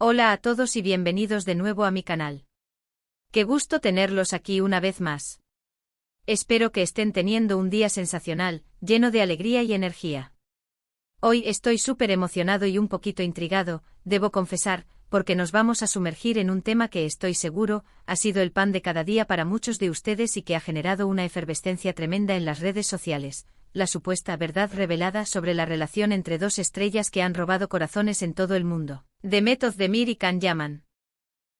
Hola a todos y bienvenidos de nuevo a mi canal. Qué gusto tenerlos aquí una vez más. Espero que estén teniendo un día sensacional, lleno de alegría y energía. Hoy estoy súper emocionado y un poquito intrigado, debo confesar, porque nos vamos a sumergir en un tema que estoy seguro, ha sido el pan de cada día para muchos de ustedes y que ha generado una efervescencia tremenda en las redes sociales, la supuesta verdad revelada sobre la relación entre dos estrellas que han robado corazones en todo el mundo, Demet Özdemir y Can Yaman.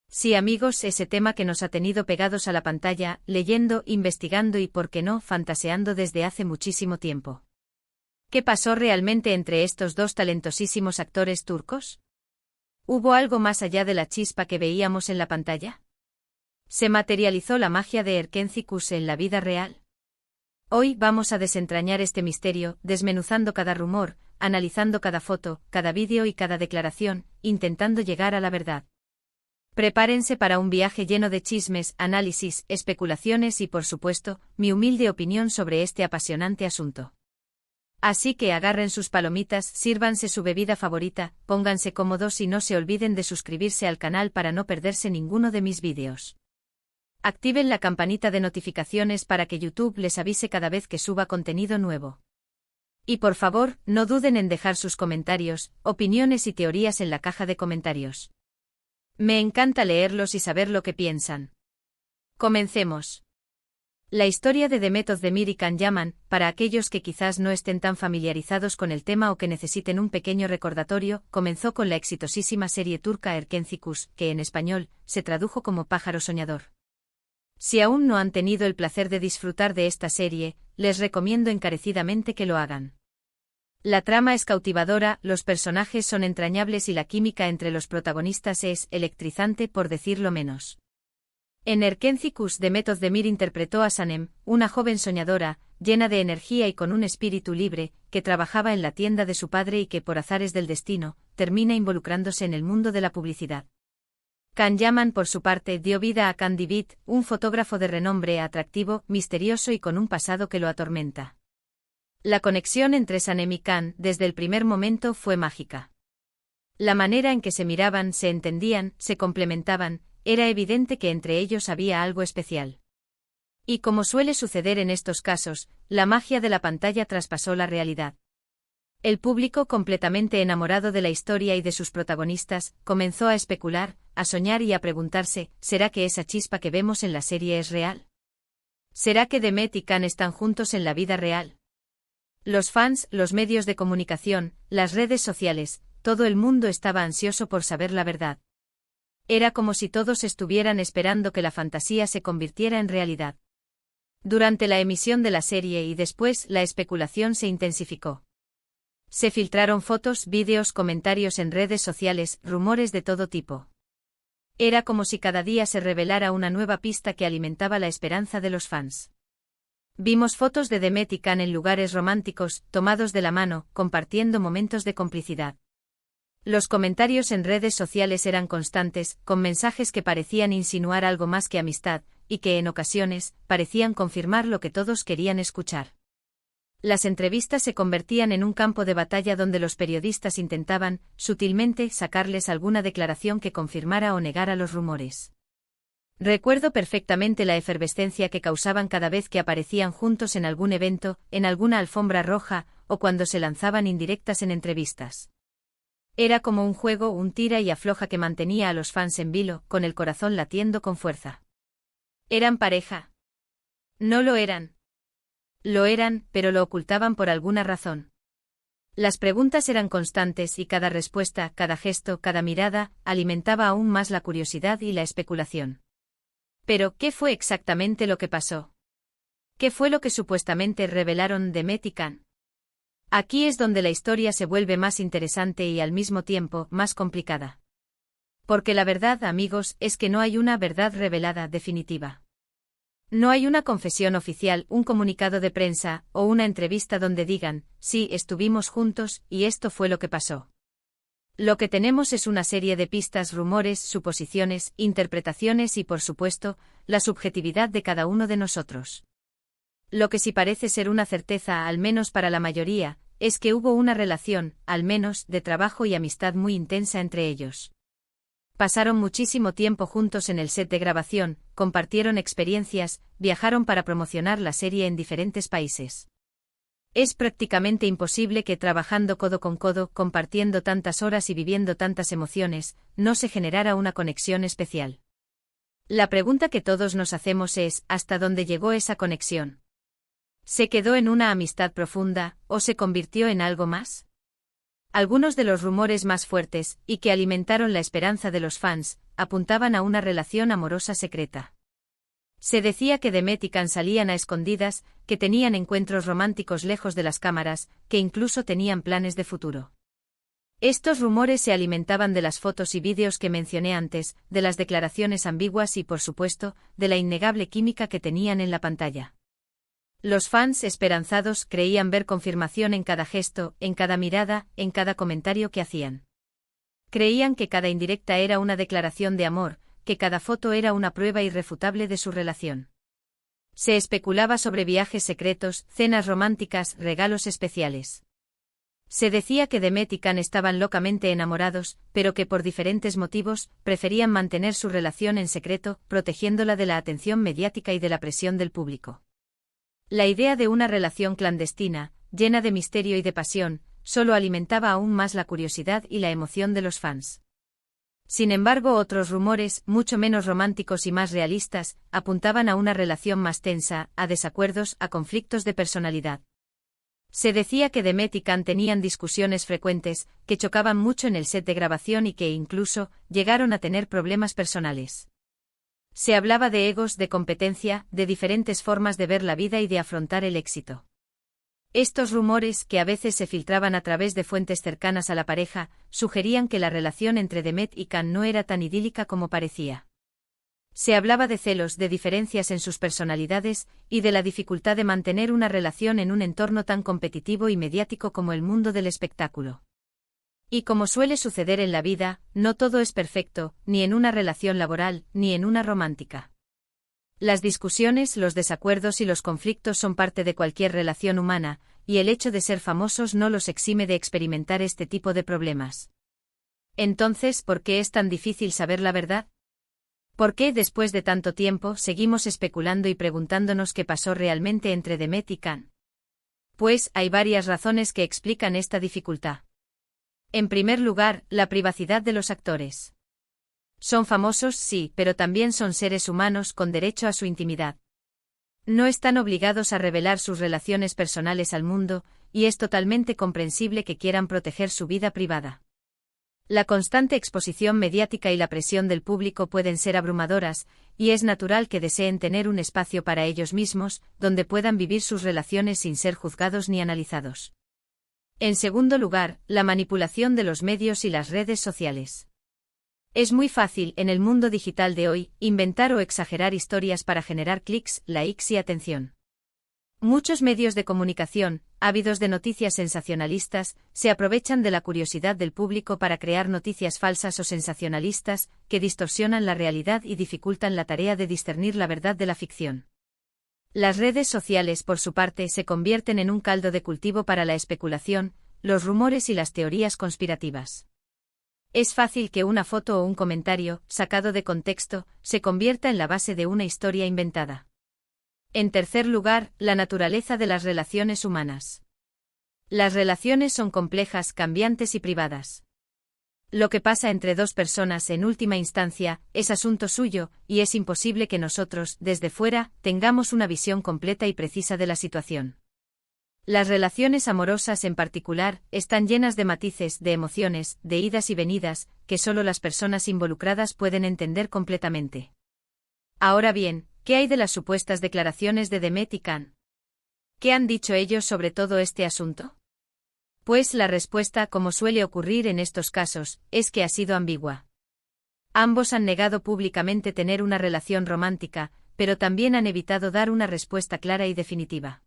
Sí amigos, ese tema que nos ha tenido pegados a la pantalla, leyendo, investigando y por qué no, fantaseando desde hace muchísimo tiempo. ¿Qué pasó realmente entre estos dos talentosísimos actores turcos? ¿Hubo algo más allá de la chispa que veíamos en la pantalla? ¿Se materializó la magia de Erkenci en la vida real? Hoy vamos a desentrañar este misterio, desmenuzando cada rumor, analizando cada foto, cada vídeo y cada declaración, intentando llegar a la verdad. Prepárense para un viaje lleno de chismes, análisis, especulaciones y por supuesto, mi humilde opinión sobre este apasionante asunto. Así que agarren sus palomitas, sírvanse su bebida favorita, pónganse cómodos y no se olviden de suscribirse al canal para no perderse ninguno de mis vídeos. Activen la campanita de notificaciones para que YouTube les avise cada vez que suba contenido nuevo. Y por favor, no duden en dejar sus comentarios, opiniones y teorías en la caja de comentarios. Me encanta leerlos y saber lo que piensan. Comencemos. La historia de Demet Özdemir y Can Yaman, para aquellos que quizás no estén tan familiarizados con el tema o que necesiten un pequeño recordatorio, comenzó con la exitosísima serie turca Erkenci, que en español se tradujo como Pájaro Soñador. Si aún no han tenido el placer de disfrutar de esta serie, les recomiendo encarecidamente que lo hagan. La trama es cautivadora, los personajes son entrañables y la química entre los protagonistas es electrizante por decirlo menos. En Erkenci, Demet Özdemir interpretó a Sanem, una joven soñadora, llena de energía y con un espíritu libre, que trabajaba en la tienda de su padre y que por azares del destino, termina involucrándose en el mundo de la publicidad. Can Yaman por su parte dio vida a Can Divit, un fotógrafo de renombre atractivo, misterioso y con un pasado que lo atormenta. La conexión entre Sanem y Can desde el primer momento fue mágica. La manera en que se miraban, se entendían, se complementaban, era evidente que entre ellos había algo especial. Y como suele suceder en estos casos, la magia de la pantalla traspasó la realidad. El público, completamente enamorado de la historia y de sus protagonistas, comenzó a especular, a soñar y a preguntarse, ¿será que esa chispa que vemos en la serie es real? ¿Será que Demet y Can están juntos en la vida real? Los fans, los medios de comunicación, las redes sociales, todo el mundo estaba ansioso por saber la verdad. Era como si todos estuvieran esperando que la fantasía se convirtiera en realidad. Durante la emisión de la serie y después, la especulación se intensificó. Se filtraron fotos, vídeos, comentarios en redes sociales, rumores de todo tipo. Era como si cada día se revelara una nueva pista que alimentaba la esperanza de los fans. Vimos fotos de Demet y Can en lugares románticos, tomados de la mano, compartiendo momentos de complicidad. Los comentarios en redes sociales eran constantes, con mensajes que parecían insinuar algo más que amistad, y que en ocasiones, parecían confirmar lo que todos querían escuchar. Las entrevistas se convertían en un campo de batalla donde los periodistas intentaban, sutilmente, sacarles alguna declaración que confirmara o negara los rumores. Recuerdo perfectamente la efervescencia que causaban cada vez que aparecían juntos en algún evento, en alguna alfombra roja, o cuando se lanzaban indirectas en entrevistas. Era como un juego, un tira y afloja que mantenía a los fans en vilo, con el corazón latiendo con fuerza. ¿Eran pareja? No lo eran. Lo eran, pero lo ocultaban por alguna razón. Las preguntas eran constantes y cada respuesta, cada gesto, cada mirada, alimentaba aún más la curiosidad y la especulación. Pero, ¿qué fue exactamente lo que pasó? ¿Qué fue lo que supuestamente revelaron Demet y Can? Aquí es donde la historia se vuelve más interesante y al mismo tiempo más complicada. Porque la verdad, amigos, es que no hay una verdad revelada definitiva. No hay una confesión oficial, un comunicado de prensa, o una entrevista donde digan, sí, estuvimos juntos, y esto fue lo que pasó. Lo que tenemos es una serie de pistas, rumores, suposiciones, interpretaciones y, por supuesto, la subjetividad de cada uno de nosotros. Lo que sí parece ser una certeza, al menos para la mayoría, es que hubo una relación, al menos, de trabajo y amistad muy intensa entre ellos. Pasaron muchísimo tiempo juntos en el set de grabación, compartieron experiencias, viajaron para promocionar la serie en diferentes países. Es prácticamente imposible que trabajando codo con codo, compartiendo tantas horas y viviendo tantas emociones, no se generara una conexión especial. La pregunta que todos nos hacemos es, ¿hasta dónde llegó esa conexión? ¿Se quedó en una amistad profunda, o se convirtió en algo más? Algunos de los rumores más fuertes, y que alimentaron la esperanza de los fans, apuntaban a una relación amorosa secreta. Se decía que Demet y Can salían a escondidas, que tenían encuentros románticos lejos de las cámaras, que incluso tenían planes de futuro. Estos rumores se alimentaban de las fotos y vídeos que mencioné antes, de las declaraciones ambiguas y, por supuesto, de la innegable química que tenían en la pantalla. Los fans esperanzados creían ver confirmación en cada gesto, en cada mirada, en cada comentario que hacían. Creían que cada indirecta era una declaración de amor, que cada foto era una prueba irrefutable de su relación. Se especulaba sobre viajes secretos, cenas románticas, regalos especiales. Se decía que Demet y Can estaban locamente enamorados, pero que por diferentes motivos, preferían mantener su relación en secreto, protegiéndola de la atención mediática y de la presión del público. La idea de una relación clandestina, llena de misterio y de pasión, solo alimentaba aún más la curiosidad y la emoción de los fans. Sin embargo, otros rumores, mucho menos románticos y más realistas, apuntaban a una relación más tensa, a desacuerdos, a conflictos de personalidad. Se decía que Demet y Can tenían discusiones frecuentes, que chocaban mucho en el set de grabación y que incluso llegaron a tener problemas personales. Se hablaba de egos, de competencia, de diferentes formas de ver la vida y de afrontar el éxito. Estos rumores, que a veces se filtraban a través de fuentes cercanas a la pareja, sugerían que la relación entre Demet y Can no era tan idílica como parecía. Se hablaba de celos, de diferencias en sus personalidades, y de la dificultad de mantener una relación en un entorno tan competitivo y mediático como el mundo del espectáculo. Y como suele suceder en la vida, no todo es perfecto, ni en una relación laboral, ni en una romántica. Las discusiones, los desacuerdos y los conflictos son parte de cualquier relación humana, y el hecho de ser famosos no los exime de experimentar este tipo de problemas. Entonces, ¿por qué es tan difícil saber la verdad? ¿Por qué, después de tanto tiempo, seguimos especulando y preguntándonos qué pasó realmente entre Demet y Can? Pues, hay varias razones que explican esta dificultad. En primer lugar, la privacidad de los actores. Son famosos, sí, pero también son seres humanos con derecho a su intimidad. No están obligados a revelar sus relaciones personales al mundo, y es totalmente comprensible que quieran proteger su vida privada. La constante exposición mediática y la presión del público pueden ser abrumadoras, y es natural que deseen tener un espacio para ellos mismos, donde puedan vivir sus relaciones sin ser juzgados ni analizados. En segundo lugar, la manipulación de los medios y las redes sociales. Es muy fácil, en el mundo digital de hoy, inventar o exagerar historias para generar clics, likes y atención. Muchos medios de comunicación, ávidos de noticias sensacionalistas, se aprovechan de la curiosidad del público para crear noticias falsas o sensacionalistas, que distorsionan la realidad y dificultan la tarea de discernir la verdad de la ficción. Las redes sociales, por su parte, se convierten en un caldo de cultivo para la especulación, los rumores y las teorías conspirativas. Es fácil que una foto o un comentario, sacado de contexto, se convierta en la base de una historia inventada. En tercer lugar, la naturaleza de las relaciones humanas. Las relaciones son complejas, cambiantes y privadas. Lo que pasa entre dos personas en última instancia es asunto suyo, y es imposible que nosotros, desde fuera, tengamos una visión completa y precisa de la situación. Las relaciones amorosas en particular están llenas de matices, de emociones, de idas y venidas, que solo las personas involucradas pueden entender completamente. Ahora bien, ¿qué hay de las supuestas declaraciones de Demet y Can? ¿Qué han dicho ellos sobre todo este asunto? Pues la respuesta, como suele ocurrir en estos casos, es que ha sido ambigua. Ambos han negado públicamente tener una relación romántica, pero también han evitado dar una respuesta clara y definitiva.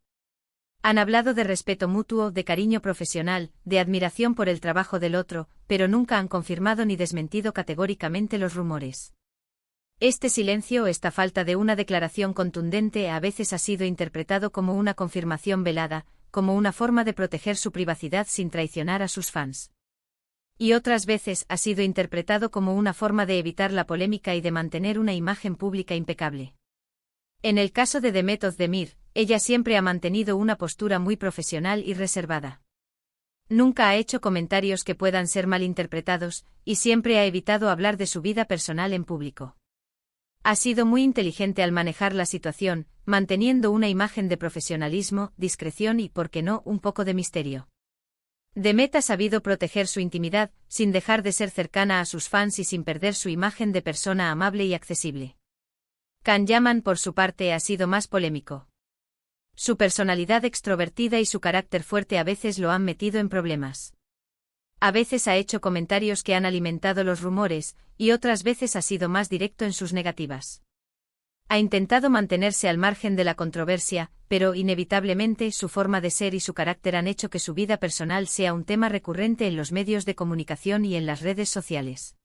Han hablado de respeto mutuo, de cariño profesional, de admiración por el trabajo del otro, pero nunca han confirmado ni desmentido categóricamente los rumores. Este silencio o esta falta de una declaración contundente a veces ha sido interpretado como una confirmación velada, como una forma de proteger su privacidad sin traicionar a sus fans. Y otras veces ha sido interpretado como una forma de evitar la polémica y de mantener una imagen pública impecable. En el caso de Demet Özdemir, ella siempre ha mantenido una postura muy profesional y reservada. Nunca ha hecho comentarios que puedan ser malinterpretados, y siempre ha evitado hablar de su vida personal en público. Ha sido muy inteligente al manejar la situación, manteniendo una imagen de profesionalismo, discreción y, por qué no, un poco de misterio. Demet ha sabido proteger su intimidad, sin dejar de ser cercana a sus fans y sin perder su imagen de persona amable y accesible. Can Yaman, por su parte, ha sido más polémico. Su personalidad extrovertida y su carácter fuerte a veces lo han metido en problemas. A veces ha hecho comentarios que han alimentado los rumores, y otras veces ha sido más directo en sus negativas. Ha intentado mantenerse al margen de la controversia, pero inevitablemente su forma de ser y su carácter han hecho que su vida personal sea un tema recurrente en los medios de comunicación y en las redes sociales.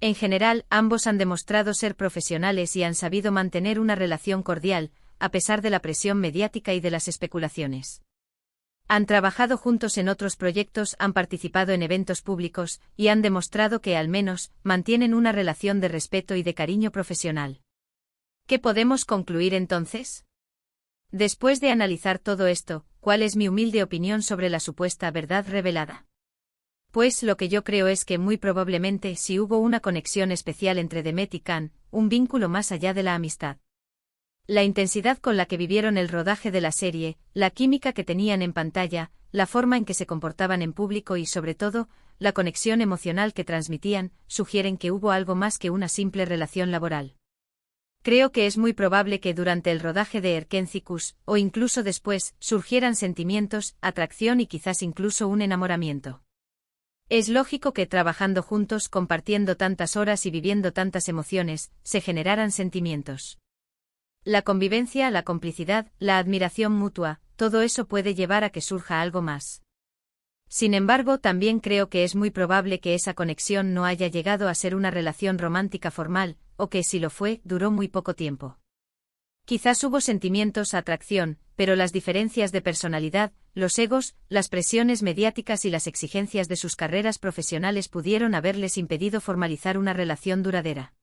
En general, ambos han demostrado ser profesionales y han sabido mantener una relación cordial, a pesar de la presión mediática y de las especulaciones. Han trabajado juntos en otros proyectos, han participado en eventos públicos, y han demostrado que, al menos, mantienen una relación de respeto y de cariño profesional. ¿Qué podemos concluir entonces? Después de analizar todo esto, ¿cuál es mi humilde opinión sobre la supuesta verdad revelada? Pues lo que yo creo es que muy probablemente sí hubo una conexión especial entre Demet y Can, un vínculo más allá de la amistad. La intensidad con la que vivieron el rodaje de la serie, la química que tenían en pantalla, la forma en que se comportaban en público y sobre todo, la conexión emocional que transmitían, sugieren que hubo algo más que una simple relación laboral. Creo que es muy probable que durante el rodaje de Erkencikus, o incluso después, surgieran sentimientos, atracción y quizás incluso un enamoramiento. Es lógico que trabajando juntos, compartiendo tantas horas y viviendo tantas emociones, se generaran sentimientos. La convivencia, la complicidad, la admiración mutua, todo eso puede llevar a que surja algo más. Sin embargo, también creo que es muy probable que esa conexión no haya llegado a ser una relación romántica formal, o que si lo fue, duró muy poco tiempo. Quizás hubo sentimientos, atracción, pero las diferencias de personalidad, los egos, las presiones mediáticas y las exigencias de sus carreras profesionales pudieron haberles impedido formalizar una relación duradera.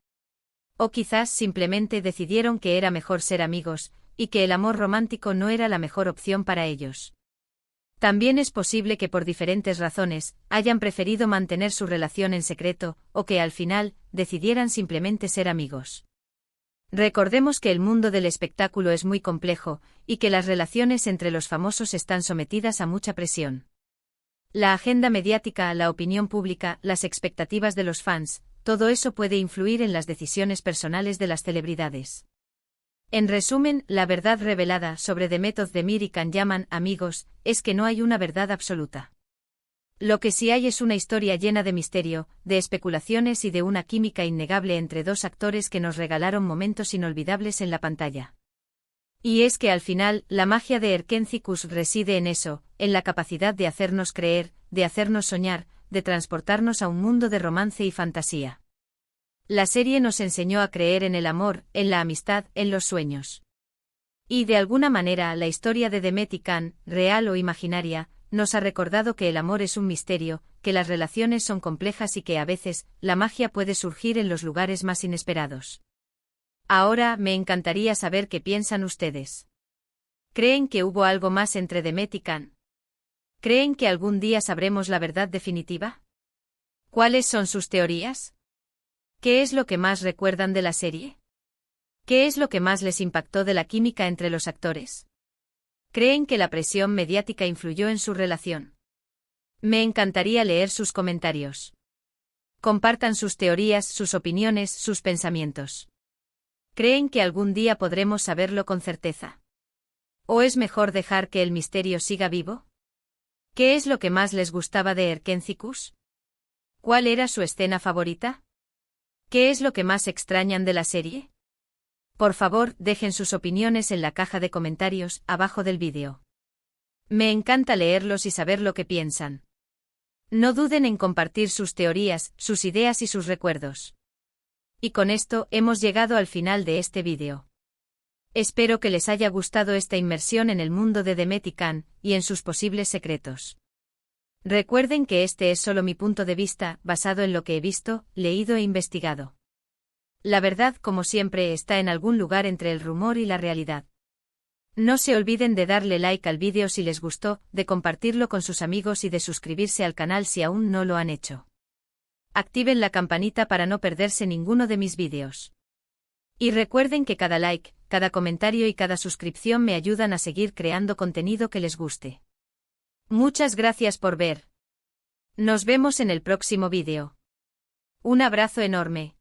O quizás simplemente decidieron que era mejor ser amigos, y que el amor romántico no era la mejor opción para ellos. También es posible que por diferentes razones, hayan preferido mantener su relación en secreto, o que al final, decidieran simplemente ser amigos. Recordemos que el mundo del espectáculo es muy complejo, y que las relaciones entre los famosos están sometidas a mucha presión. La agenda mediática, la opinión pública, las expectativas de los fans, todo eso puede influir en las decisiones personales de las celebridades. En resumen, la verdad revelada sobre Demet Özdemir y Can Yaman, amigos, es que no hay una verdad absoluta. Lo que sí hay es una historia llena de misterio, de especulaciones y de una química innegable entre dos actores que nos regalaron momentos inolvidables en la pantalla. Y es que al final, la magia de Erkencikus reside en eso, en la capacidad de hacernos creer, de hacernos soñar, de transportarnos a un mundo de romance y fantasía. La serie nos enseñó a creer en el amor, en la amistad, en los sueños. Y de alguna manera la historia de Demet y Can, real o imaginaria, nos ha recordado que el amor es un misterio, que las relaciones son complejas y que a veces, la magia puede surgir en los lugares más inesperados. Ahora, me encantaría saber qué piensan ustedes. ¿Creen que hubo algo más entre Demet y Can? ¿Creen que algún día sabremos la verdad definitiva? ¿Cuáles son sus teorías? ¿Qué es lo que más recuerdan de la serie? ¿Qué es lo que más les impactó de la química entre los actores? ¿Creen que la presión mediática influyó en su relación? Me encantaría leer sus comentarios. Compartan sus teorías, sus opiniones, sus pensamientos. ¿Creen que algún día podremos saberlo con certeza? ¿O es mejor dejar que el misterio siga vivo? ¿Qué es lo que más les gustaba de Erkencikus? ¿Cuál era su escena favorita? ¿Qué es lo que más extrañan de la serie? Por favor, dejen sus opiniones en la caja de comentarios, abajo del vídeo. Me encanta leerlos y saber lo que piensan. No duden en compartir sus teorías, sus ideas y sus recuerdos. Y con esto, hemos llegado al final de este vídeo. Espero que les haya gustado esta inmersión en el mundo de Demet y Can, y en sus posibles secretos. Recuerden que este es solo mi punto de vista, basado en lo que he visto, leído e investigado. La verdad, como siempre, está en algún lugar entre el rumor y la realidad. No se olviden de darle like al vídeo si les gustó, de compartirlo con sus amigos y de suscribirse al canal si aún no lo han hecho. Activen la campanita para no perderse ninguno de mis vídeos. Y recuerden que cada like, cada comentario y cada suscripción me ayudan a seguir creando contenido que les guste. Muchas gracias por ver. Nos vemos en el próximo vídeo. Un abrazo enorme.